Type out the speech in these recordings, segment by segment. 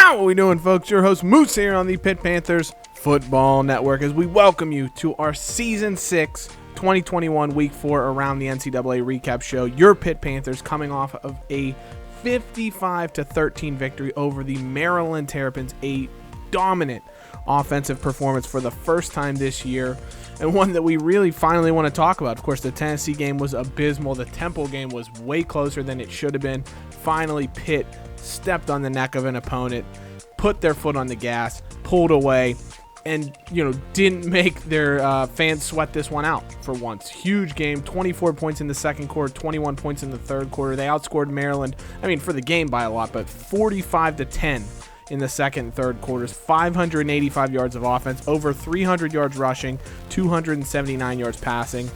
How are we doing, folks? Your host Moose here on the Pitt Panthers Football Network as we welcome you to our Season 6 2021 Week 4 Around the NCAA Recap Show. Your Pitt Panthers coming off of a 55-13 victory over the Maryland Terrapins, a dominant offensive performance for the first time this year, and one that we really finally want to talk about. Of course, the Tennessee game was abysmal. The Temple game was way closer than it should have been. Finally, Pitt stepped on the neck of an opponent, put their foot on the gas, pulled away, and didn't make their fans sweat this one out for once. Huge game, 24 points in the second quarter, 21 points in the third quarter. They outscored Maryland, for the game by a lot, but 45-10 in the second and third quarters. 585 yards of offense, over 300 yards rushing, 279 yards passing.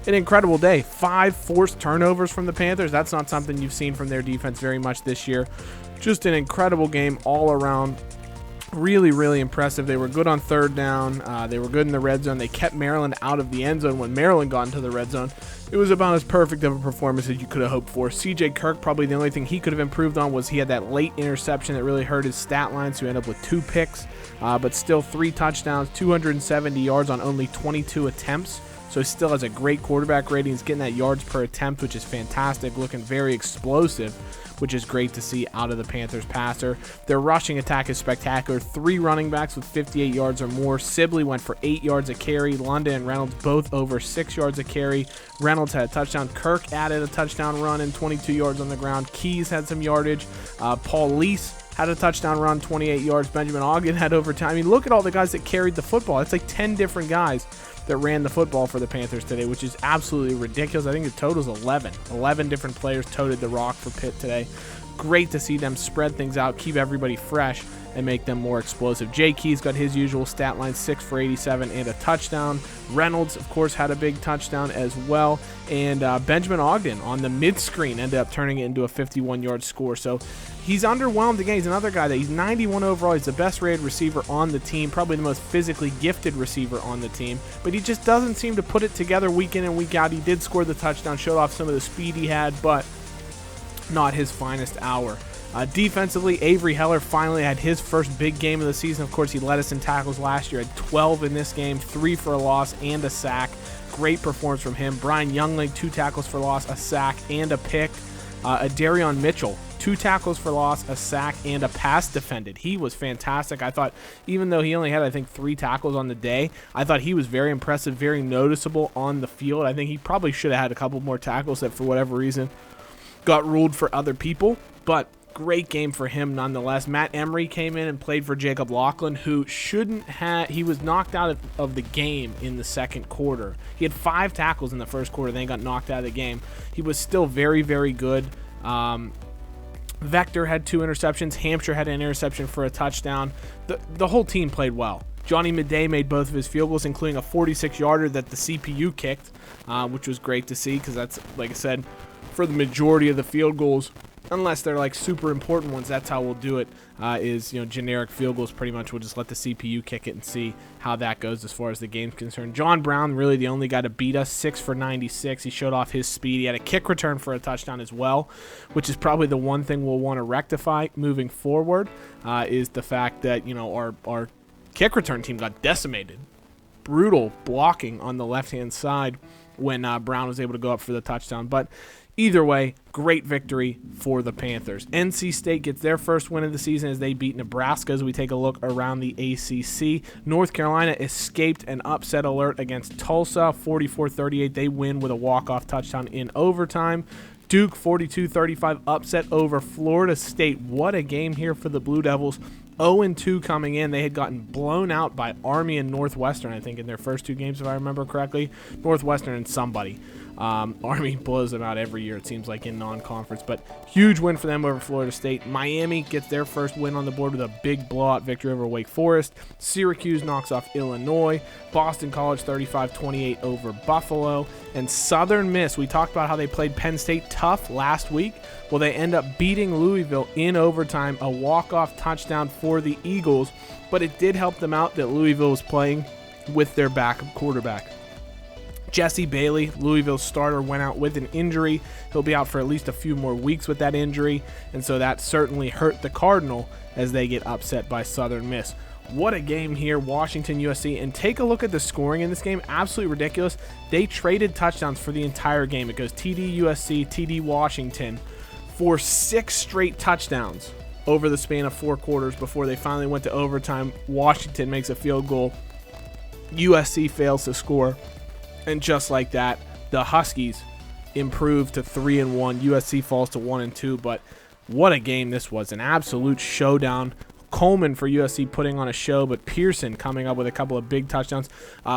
An incredible day. 5 forced turnovers from the Panthers. That's not something you've seen from their defense very much this year. Just an incredible game all around. Really, really impressive. They were good on third down. They were good in the red zone. They kept Maryland out of the end zone when Maryland got into the red zone. It was about as perfect of a performance as you could have hoped for. CJ Kirk, probably the only thing he could have improved on was he had that late interception that really hurt his stat line, so he ended up with 2 picks, but still 3 touchdowns, 270 yards on only 22 attempts. So he still has a great quarterback rating. He's getting that yards per attempt, which is fantastic, looking very explosive, which is great to see out of the Panthers passer. Their rushing attack is spectacular. 3 running backs with 58 yards or more. Sibley went for 8 yards a carry. London and Reynolds both over 6 yards a carry. Reynolds had a touchdown. Kirk added a touchdown run and 22 yards on the ground. Keys had some yardage. Paul Lease had a touchdown run, 28 yards. Benjamin Ogden had overtime. Look at all the guys that carried the football. It's like 10 different guys that ran the football for the Panthers today, which is absolutely ridiculous. I think the total is 11. 11 different players toted the rock for Pitt today. Great to see them spread things out, keep everybody fresh, and make them more explosive. Jay Keys got his usual stat line, 6 for 87 and a touchdown. Reynolds, of course, had a big touchdown as well. And Benjamin Ogden on the mid-screen ended up turning it into a 51-yard score. So he's underwhelmed again. He's another guy that he's 91 overall. He's the best rated receiver on the team, probably the most physically gifted receiver on the team. But he just doesn't seem to put it together week in and week out. He did score the touchdown, showed off some of the speed he had, but not his finest hour. Defensively, Avery Heller finally had his first big game of the season. Of course, he led us in tackles last year. Had 12 in this game, 3 for a loss and a sack. Great performance from him. Brian Youngling, 2 tackles for loss, a sack, and a pick. Adarion Mitchell, 2 tackles for loss, a sack, and a pass defended. He was fantastic. I thought, even though he only had, 3 tackles on the day, I thought he was very impressive, very noticeable on the field. I think he probably should have had a couple more tackles that, for whatever reason, got ruled for other people, but great game for him nonetheless. Matt Emery came in and played for Jacob Lachlan, who shouldn't have. He was knocked out of the game in the second quarter. He had 5 tackles in the first quarter, then he got knocked out of the game. He was still very, very good. Vector had 2 interceptions. Hampshire had an interception for a touchdown. The whole team played well. Johnny Midday made both of his field goals, including a 46-yarder that the CPU kicked, which was great to see because that's, like I said, for the majority of the field goals, unless they're super important ones, that's how we'll do it, is generic field goals. Pretty much we'll just let the CPU kick it and see how that goes as far as the game's concerned. John Brown, really the only guy to beat us, 6 for 96. He showed off his speed. He had a kick return for a touchdown as well, which is probably the one thing we'll want to rectify moving forward, is the fact that our kick return team got decimated. Brutal blocking on the left-hand side when Brown was able to go up for the touchdown. But either way, great victory for the Panthers. NC State gets their first win of the season as they beat Nebraska as we take a look around the ACC. North Carolina escaped an upset alert against Tulsa, 44-38. They win with a walk-off touchdown in overtime. Duke, 42-35, upset over Florida State. What a game here for the Blue Devils. 0-2 coming in. They had gotten blown out by Army and Northwestern, I think, in their first 2 games, if I remember correctly. Northwestern and somebody. Army blows them out every year, it seems like, in non-conference, but huge win for them over Florida State. Miami gets their first win on the board with a big blowout victory over Wake Forest. Syracuse knocks off Illinois. Boston College 35-28 over Buffalo. And Southern Miss, we talked about how they played Penn State tough last week. Well, they end up beating Louisville in overtime, a walk-off touchdown for the Eagles, but it did help them out that Louisville was playing with their backup quarterback. Jesse Bailey, Louisville's starter, went out with an injury. He'll be out for at least a few more weeks with that injury, and so that certainly hurt the Cardinal as they get upset by Southern Miss. What a game here, Washington, USC, and take a look at the scoring in this game. Absolutely ridiculous. They traded touchdowns for the entire game. It goes TD USC, TD Washington for 6 straight touchdowns over the span of 4 quarters before they finally went to overtime. Washington makes a field goal. USC fails to score. And just like that, the Huskies improve to 3-1. USC falls to 1-2. But what a game this was. An absolute showdown. Coleman for USC putting on a show, but Pearson coming up with a couple of big touchdowns.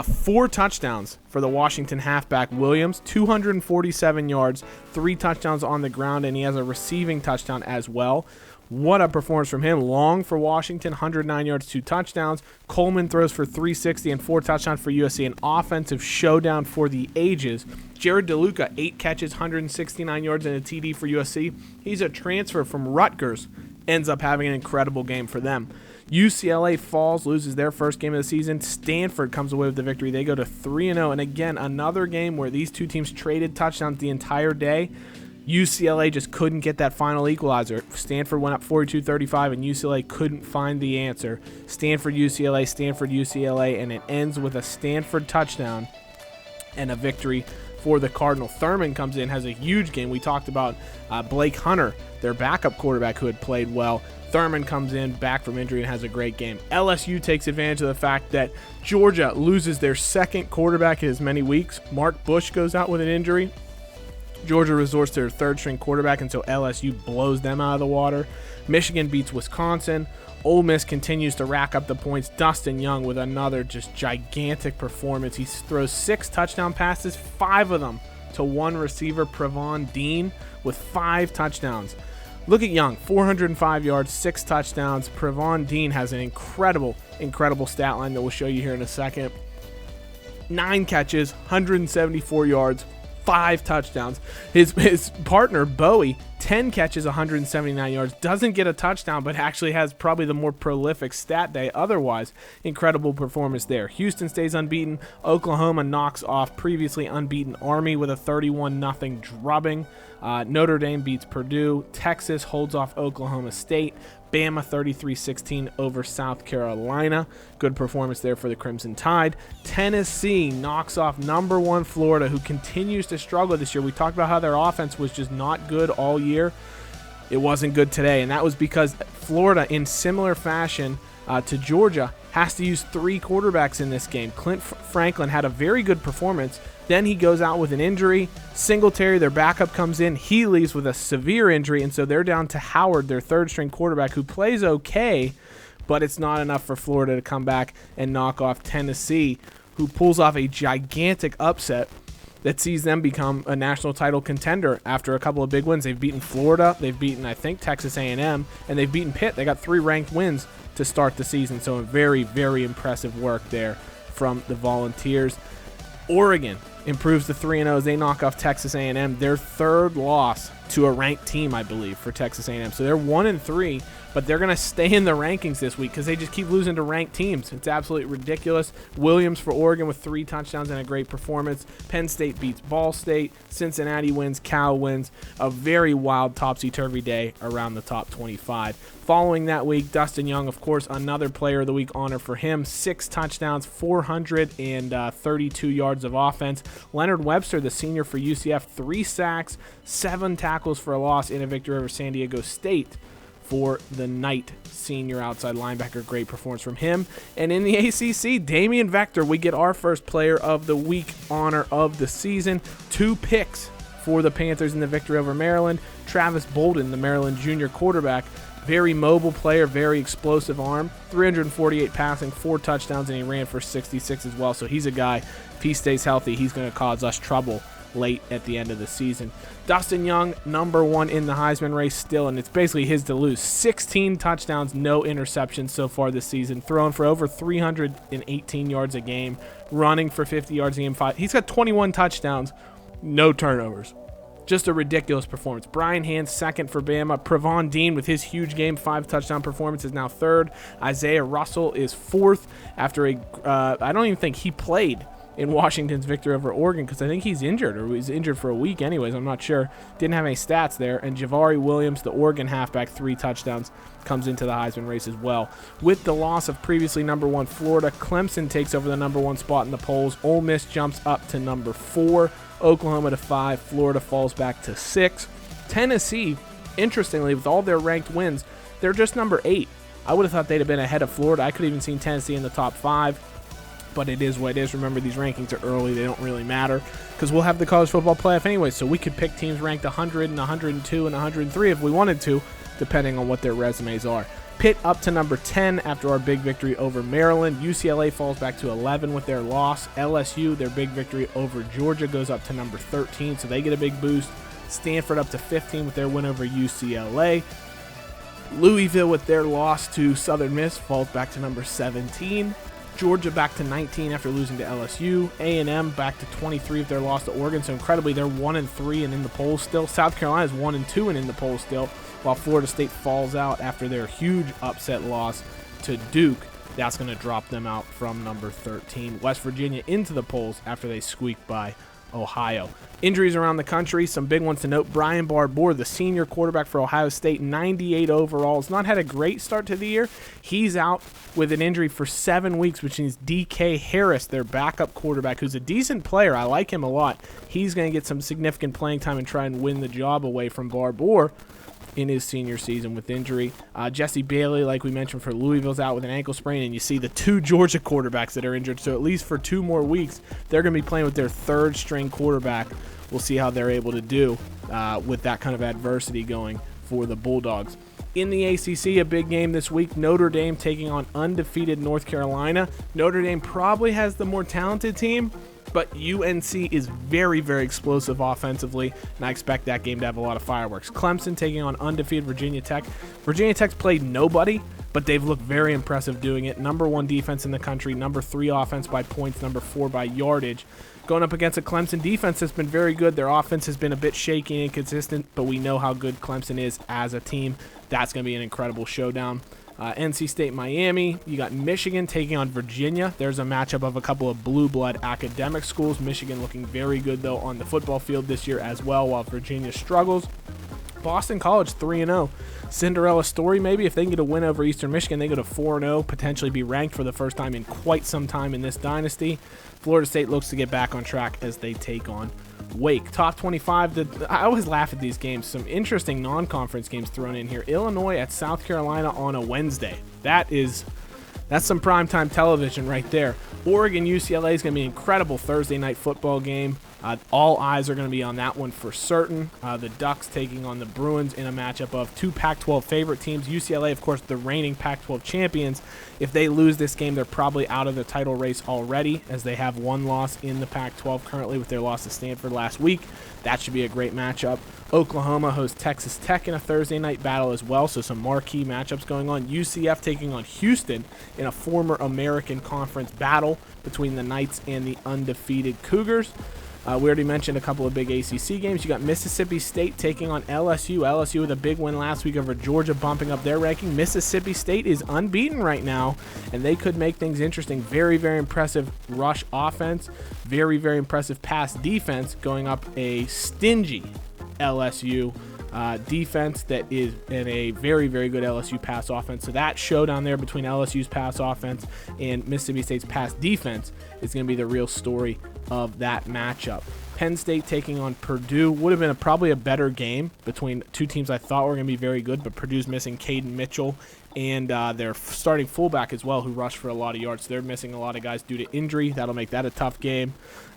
4 touchdowns for the Washington halfback Williams, 247 yards, 3 touchdowns on the ground, and he has a receiving touchdown as well. What a performance from him. Long for Washington, 109 yards, 2 touchdowns. Coleman throws for 360 and 4 touchdowns for USC. An offensive showdown for the ages. Jared DeLuca, 8 catches, 169 yards, and a TD for USC. He's a transfer from Rutgers. Ends up having an incredible game for them. UCLA falls, loses their first game of the season. Stanford comes away with the victory. They go to 3-0. And again, another game where these two teams traded touchdowns the entire day. UCLA just couldn't get that final equalizer. Stanford went up 42-35, and UCLA couldn't find the answer. Stanford, UCLA, and it ends with a Stanford touchdown and a victory for the Cardinal. Thurman comes in, has a huge game. We talked about Blake Hunter, their backup quarterback who had played well. Thurman comes in back from injury and has a great game. LSU takes advantage of the fact that Georgia loses their second quarterback in as many weeks. Mark Bush goes out with an injury. Georgia resorts to their third-string quarterback, and so LSU blows them out of the water. Michigan beats Wisconsin. Ole Miss continues to rack up the points. Dustin Young with another just gigantic performance. He throws 6 touchdown passes, 5 of them to one receiver, Pravon Dean, with 5 touchdowns. Look at Young, 405 yards, 6 touchdowns. Pravon Dean has an incredible stat line that we'll show you here in a second. 9 catches, 174 yards, 5 touchdowns. His partner, Bowie, 10 catches, 179 yards, doesn't get a touchdown, but actually has probably the more prolific stat day otherwise. Incredible performance there. Houston stays unbeaten. Oklahoma knocks off previously unbeaten Army with a 31-0 drubbing. Notre Dame beats Purdue. Texas holds off Oklahoma State. Bama 33-16 over South Carolina. Good performance there for the Crimson Tide. Tennessee knocks off number 1 Florida, who continues to struggle this year. We talked about how their offense was just not good all year. It wasn't good today, and that was because Florida, in similar fashion to Georgia, has to use 3 quarterbacks in this game. Clint Franklin had a very good performance. Then he goes out with an injury. Singletary, their backup, comes in. He leaves with a severe injury, and so they're down to Howard, their third-string quarterback, who plays okay, but it's not enough for Florida to come back and knock off Tennessee, who pulls off a gigantic upset that sees them become a national title contender after a couple of big wins. They've beaten Florida, they've beaten, I think, Texas A&M, and they've beaten Pitt. They got 3 ranked wins to start the season, so a very, very impressive work there from the Volunteers. Oregon improves to 3-0 as they knock off Texas A&M, their 3rd loss to a ranked team, I believe, for Texas A&M. So they're 1-3, but they're going to stay in the rankings this week because they just keep losing to ranked teams. It's absolutely ridiculous. Williams for Oregon with 3 touchdowns and a great performance. Penn State beats Ball State. Cincinnati wins. Cal wins. A very wild topsy-turvy day around the top 25. Following that week, Dustin Young, of course, another Player of the Week honor for him. 6 touchdowns, 432 yards of offense. Leonard Webster, the senior for UCF, 3 sacks, 7 tackles for a loss in a victory over San Diego State for the Knight senior outside linebacker. Great performance from him. And in the ACC, Damian Vector, we get our first Player of the Week honor of the season. 2 picks for the Panthers in the victory over Maryland. Travis Bolden, the Maryland junior quarterback, very mobile player, very explosive arm, 348 passing, 4 touchdowns, and he ran for 66 as well. So he's a guy, if he stays healthy, he's going to cause us trouble late at the end of the season. Dustin Young, number 1 in the Heisman race still, and it's basically his to lose. 16 touchdowns, no interceptions so far this season, throwing for over 318 yards a game, running for 50 yards a game. He's got 21 touchdowns, no turnovers. Just a ridiculous performance. Brian Hand, 2nd for Bama. Pravon Dean with his huge game, 5 touchdown performance, is now 3rd. Isaiah Russell is 4th after I don't even think he played in Washington's victory over Oregon, because I think he's injured, or he's injured for a week anyways. I'm not sure. Didn't have any stats there. And Javari Williams, the Oregon halfback, 3 touchdowns, comes into the Heisman race as well. With the loss of previously number 1 Florida, Clemson takes over the number 1 spot in the polls. Ole Miss jumps up to number 4. Oklahoma to 5. Florida falls back to 6. Tennessee, interestingly, with all their ranked wins, they're just number 8. I would have thought they'd have been ahead of Florida. I could have even seen Tennessee in the top 5, but it is what it is. Remember, these rankings are early. They don't really matter because we'll have the college football playoff anyway, so we could pick teams ranked 100 and 102 and 103 if we wanted to, depending on what their resumes are. Pitt up to number 10 after our big victory over Maryland. UCLA falls back to 11 with their loss. LSU, their big victory over Georgia, goes up to number 13, so they get a big boost. Stanford up to 15 with their win over UCLA. Louisville, with their loss to Southern Miss, falls back to number 17. Georgia back to 19 after losing to LSU. A&M back to 23 with their loss to Oregon. So incredibly, they're 1-3 and in the polls still. South Carolina is 1-2 and in the polls still, while Florida State falls out after their huge upset loss to Duke. That's going to drop them out from number 13. West Virginia into the polls after they squeaked by Ohio. Injuries around the country, some big ones to note. Brian Barbour, the senior quarterback for Ohio State, 98 overall, has not had a great start to the year. He's out with an injury for 7 weeks, which means DK Harris, their backup quarterback, who's a decent player. I like him a lot. He's going to get some significant playing time and try and win the job away from Barbour in his senior season with injury. Jesse Bailey, like we mentioned, for Louisville's out with an ankle sprain, and you see the 2 Georgia quarterbacks that are injured, so at least for 2 more weeks, they're going to be playing with their 3rd-string quarterback. We'll see how they're able to do with that kind of adversity going for the Bulldogs. In the ACC, a big game this week, Notre Dame taking on undefeated North Carolina. Notre Dame probably has the more talented team, but UNC is very, very explosive offensively, and I expect that game to have a lot of fireworks. Clemson taking on undefeated Virginia Tech. Virginia Tech's played nobody, but they've looked very impressive doing it. Number 1 defense in the country, number 3 offense by points, number 4 by yardage. Going up against a Clemson defense that's been very good. Their offense has been a bit shaky and inconsistent, but we know how good Clemson is as a team. That's going to be an incredible showdown. NC State, Miami. You got Michigan taking on Virginia. There's a matchup of a couple of blue blood academic schools. Michigan looking very good, though, on the football field this year as well, while Virginia struggles. Boston College 3-0. Cinderella story maybe. If they can get a win over Eastern Michigan, they go to 4-0, potentially be ranked for the first time in quite some time in this dynasty. Florida State looks to get back on track as they take on Wake. Top 25. I always laugh at these games. Some interesting non-conference games thrown in here. Illinois at South Carolina on a Wednesday. That's some primetime television right there. Oregon UCLA is going to be an incredible Thursday night football game. All eyes are going to be on that one for certain. The Ducks taking on the Bruins in a matchup of 2 Pac-12 favorite teams. UCLA, of course, the reigning Pac-12 champions. If they lose this game, they're probably out of the title race already, as they have 1 loss in the Pac-12 currently with their loss to Stanford last week. That should be a great matchup. Oklahoma hosts Texas Tech in a Thursday night battle as well, so some marquee matchups going on. UCF taking on Houston in a former American Conference battle between the Knights and the undefeated Cougars. We already mentioned a couple of big ACC games. You got Mississippi State taking on LSU. LSU with a big win last week over Georgia, bumping up their ranking. Mississippi State is unbeaten right now, and they could make things interesting. Very, very impressive rush offense. Very, very impressive pass defense, going up a stingy LSU defense that is in a very, very good LSU pass offense. So that showdown there between LSU's pass offense and Mississippi State's pass defense is going to be the real story of that matchup. Penn State taking on Purdue would have been probably a better game between 2 teams I thought were going to be very good, but Purdue's missing Caden Mitchell and their starting fullback as well, who rushed for a lot of yards. So they're missing a lot of guys due to injury. That'll make that a tough game.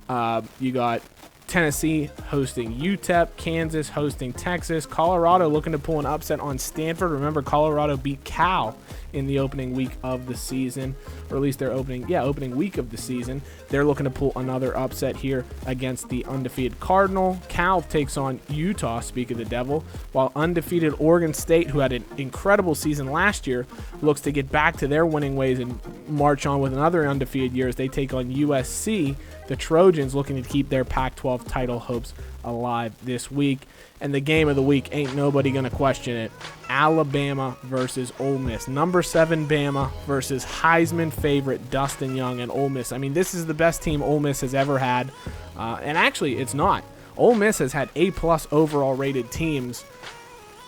You got Tennessee hosting UTEP, Kansas hosting Texas, Colorado looking to pull an upset on Stanford. Remember, Colorado beat Cal in the opening week of the season, or at least their opening week of the season. They're looking to pull another upset here against the undefeated Cardinal. Cal takes on Utah, speak of the devil, while undefeated Oregon State, who had an incredible season last year, looks to get back to their winning ways and march on with another undefeated year as they take on USC. The Trojans looking to keep their Pac-12 title hopes alive this week. And the game of the week, ain't nobody going to question it. Alabama versus Ole Miss. Number 7 Bama versus Heisman favorite Dustin Young and Ole Miss. I mean, this is the best team Ole Miss has ever had. And actually, it's not. Ole Miss has had A-plus overall rated teams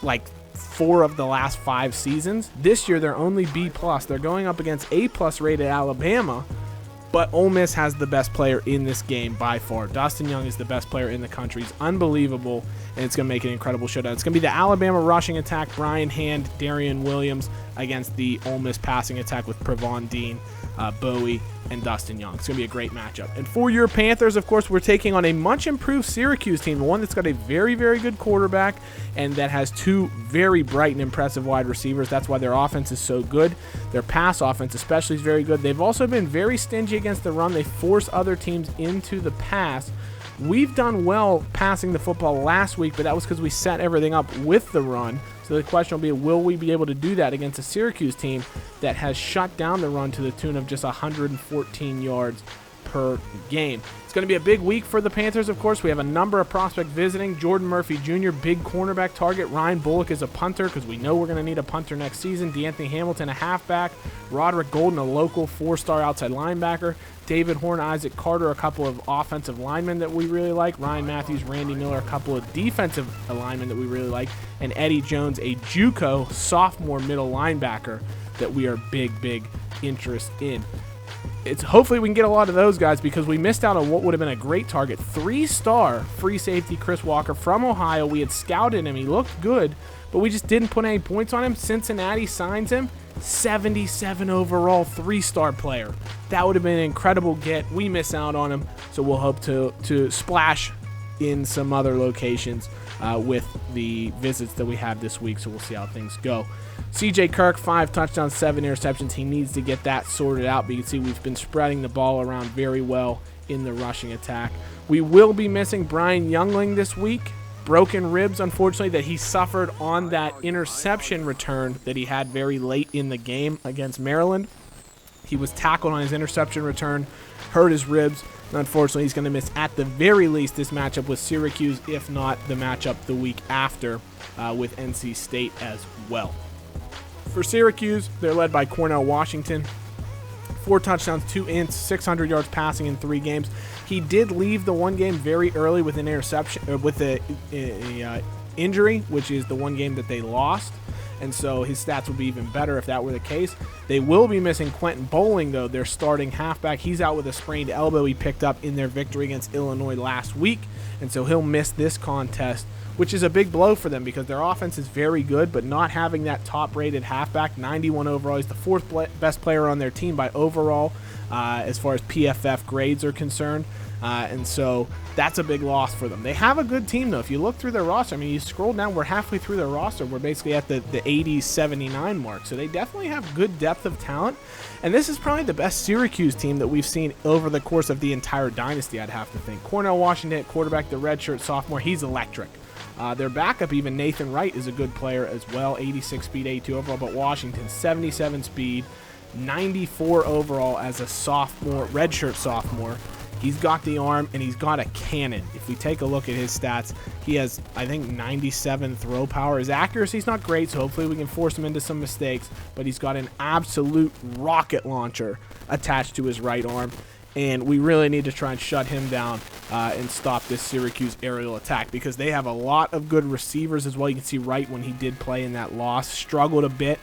like 4 of the last 5 seasons. This year, they're only B+. They're going up against A+ rated Alabama. But Ole Miss has the best player in this game by far. Dustin Young is the best player in the country. He's unbelievable, and it's going to make an incredible showdown. It's going to be the Alabama rushing attack, Brian Hand, Darian Williams, against the Ole Miss passing attack with Pravon Dean, Bowie, and Dustin Young. It's going to be a great matchup. And for your Panthers, of course, we're taking on a much improved Syracuse team, the one that's got a very, very good quarterback and that has 2 very bright and impressive wide receivers. That's why their offense is so good. Their pass offense especially is very good. They've also been very stingy against the run. They force other teams into the pass. We've done well passing the football last week, but that was because we set everything up with the run. So the question will be, will we be able to do that against a Syracuse team that has shut down the run to the tune of just 114 yards per game? It's going to be a big week for the Panthers, of course. We have a number of prospects visiting. Jordan Murphy Jr., big cornerback target. Ryan Bullock is a punter because we know we're going to need a punter next season. DeAnthony Hamilton, a halfback. Roderick Golden, a local 4-star outside linebacker. David Horn, Isaac Carter, a couple of offensive linemen that we really like. Ryan Matthews, Randy Miller, a couple of defensive linemen that we really like. And Eddie Jones, a JUCO sophomore middle linebacker that we are big interest in. It's hopefully we can get a lot of those guys because we missed out on what would have been a great target. 3-star free safety Chris Walker from Ohio. We had scouted him. He looked good, but we just didn't put any points on him. Cincinnati signs him. 77 overall 3-star player. That would have been an incredible get. We miss out on him, so we'll hope to splash in some other locations with the visits that we have this week, so we'll see how things go. CJ Kirk, 5 touchdowns, 7 interceptions. He needs to get that sorted out, but you can see we've been spreading the ball around very well in the rushing attack. We will be missing Brian Youngling this week. Broken ribs, unfortunately, that he suffered on that interception return that he had very late in the game against Maryland. He was tackled on his interception return, hurt his ribs, and unfortunately he's going to miss at the very least this matchup with Syracuse, if not the matchup the week after with NC State as well. For Syracuse, they're led by Cornell Washington. 4 touchdowns, 2 ints, 600 yards passing in 3 games. He did leave the one game very early with an interception, with a injury, which is the one game that they lost. And so his stats would be even better if that were the case. They will be missing Quentin Bowling, though, their starting halfback. He's out with a sprained elbow he picked up in their victory against Illinois last week. And so he'll miss this contest, which is a big blow for them because their offense is very good, but not having that top-rated halfback, 91 overall. He's the 4th best player on their team by overall as far as PFF grades are concerned. And so that's a big loss for them. They have a good team, though. If you look through their roster, I mean, you scroll down, we're halfway through their roster. We're basically at the 80s, 79 mark. So they definitely have good depth of talent. And this is probably the best Syracuse team that we've seen over the course of the entire dynasty, I'd have to think. Cornell Washington at quarterback, the redshirt sophomore, he's electric. Their backup, even Nathan Wright, is a good player as well. 86 speed, 82 overall, but Washington, 77 speed, 94 overall as a sophomore, redshirt sophomore. He's got the arm, and he's got a cannon. If we take a look at his stats, he has, I think, 97 throw power. His accuracy's not great, so hopefully we can force him into some mistakes, but he's got an absolute rocket launcher attached to his right arm, and we really need to try and shut him down and stop this Syracuse aerial attack because they have a lot of good receivers as well. You can see Wright, when he did play in that loss, struggled a bit.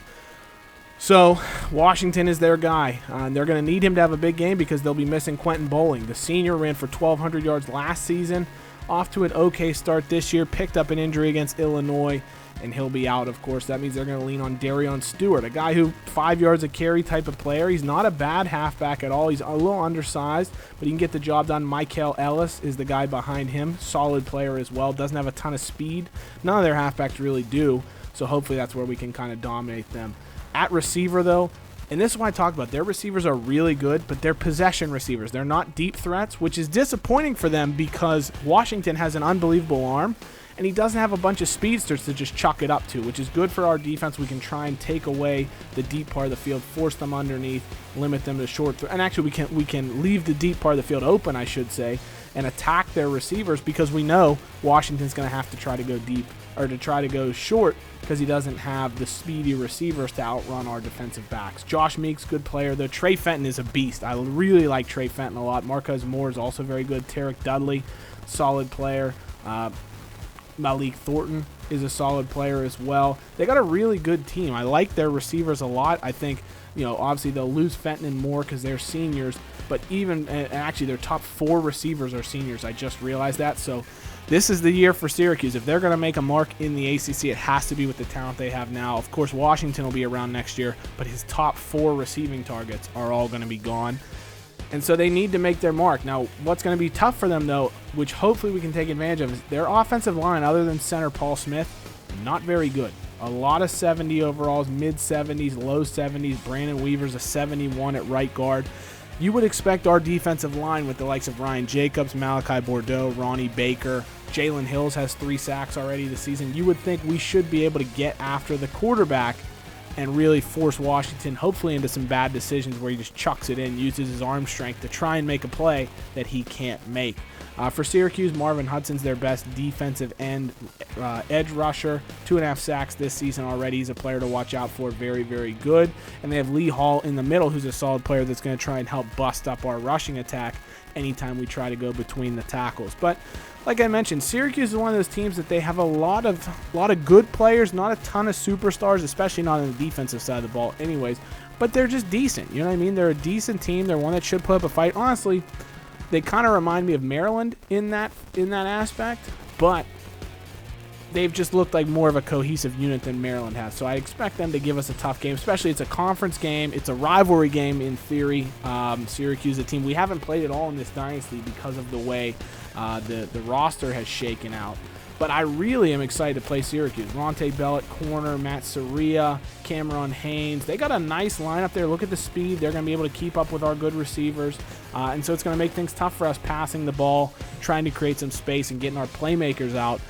So Washington is their guy, and they're going to need him to have a big game because they'll be missing Quentin Bowling. The senior ran for 1,200 yards last season, off to an okay start this year, picked up an injury against Illinois, and he'll be out, of course. That means they're going to lean on Darion Stewart, a guy who 5 yards a carry type of player. He's not a bad halfback at all. He's a little undersized, but he can get the job done. Michael Ellis is the guy behind him. Solid player as well. Doesn't have a ton of speed. None of their halfbacks really do, so hopefully that's where we can kind of dominate them. At receiver, though, and this is what I talked about, their receivers are really good, but they're possession receivers. They're not deep threats, which is disappointing for them because Washington has an unbelievable arm, and he doesn't have a bunch of speedsters to just chuck it up to, which is good for our defense. We can try and take away the deep part of the field, force them underneath, limit them to short throw, and actually we can leave the deep part of the field open, I should say, and attack their receivers, because we know Washington's going to have to try to go deep or to try to go short because he doesn't have the speedy receivers to outrun our defensive backs. Josh Meek's good player, though. Trey Fenton is a beast. I really like Trey Fenton a lot. Marquez Moore is also very good. Tarek Dudley, solid player. Malik Thornton is a solid player as well. They got a really good team. I like their receivers a lot. I think, obviously they'll lose Fenton and Moore because they're seniors, but and actually their top 4 receivers are seniors. I just realized that. So this is the year for Syracuse. If they're going to make a mark in the ACC, it has to be with the talent they have now. Of course, Washington will be around next year, but his top 4 receiving targets are all going to be gone. And so they need to make their mark. Now, what's going to be tough for them, though, which hopefully we can take advantage of, is their offensive line, other than center Paul Smith, not very good. A lot of 70 overalls, mid-70s, low 70s. Brandon Weaver's a 71 at right guard. You would expect our defensive line with the likes of Ryan Jacobs, Malachi Bordeaux, Ronnie Baker, Jalen Hills has 3 sacks already this season. You would think we should be able to get after the quarterback and really force Washington, hopefully, into some bad decisions where he just chucks it in, uses his arm strength to try and make a play that he can't make. For Syracuse, Marvin Hudson's their best defensive end edge rusher. 2.5 sacks this season already. He's a player to watch out for. Very, very good. And they have Lee Hall in the middle, who's a solid player that's going to try and help bust up our rushing attack anytime we try to go between the tackles. But like I mentioned, Syracuse is one of those teams that they have a lot of good players, not a ton of superstars, especially not on the defensive side of the ball anyways, but they're just decent. You know what I mean? They're a decent team. They're one that should put up a fight. Honestly, they kind of remind me of Maryland in that aspect, but they've just looked like more of a cohesive unit than Maryland has. So I expect them to give us a tough game, especially it's a conference game. It's a rivalry game in theory. Syracuse, a team we haven't played at all in this dynasty because of the way the roster has shaken out. But I really am excited to play Syracuse. Ronte Bell at corner, Matt Soria, Cameron Haynes. They got a nice lineup there. Look at the speed. They're going to be able to keep up with our good receivers. And so it's going to make things tough for us passing the ball, trying to create some space, and getting our playmakers out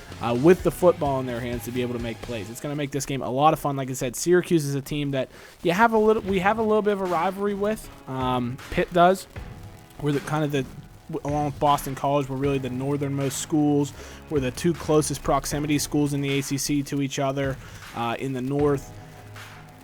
with the football in their hands to be able to make plays. It's going to make this game a lot of fun. Like I said, Syracuse is a team that we have a little bit of a rivalry with. Pitt does. We're along with Boston College, we're really the northernmost schools. We're the 2 closest proximity schools in the ACC to each other in the north.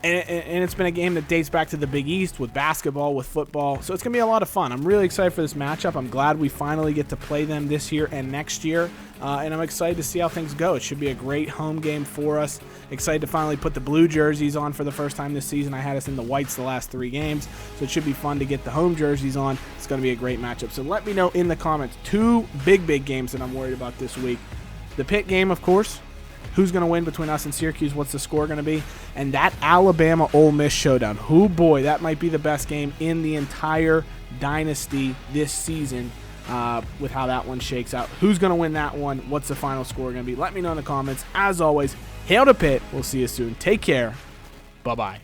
And it's been a game that dates back to the Big East with basketball, with football. So it's going to be a lot of fun. I'm really excited for this matchup. I'm glad we finally get to play them this year and next year. And I'm excited to see how things go. It should be a great home game for us. Excited to finally put the blue jerseys on for the first time this season. I had us in the whites the last 3 games. So it should be fun to get the home jerseys on. It's going to be a great matchup. So let me know in the comments 2 big games that I'm worried about this week. The Pitt game, of course. Who's going to win between us and Syracuse? What's the score going to be? And that Alabama-Ole Miss showdown. Oh, boy, that might be the best game in the entire dynasty this season with how that one shakes out. Who's going to win that one? What's the final score going to be? Let me know in the comments. As always, hail to Pitt. We'll see you soon. Take care. Bye-bye.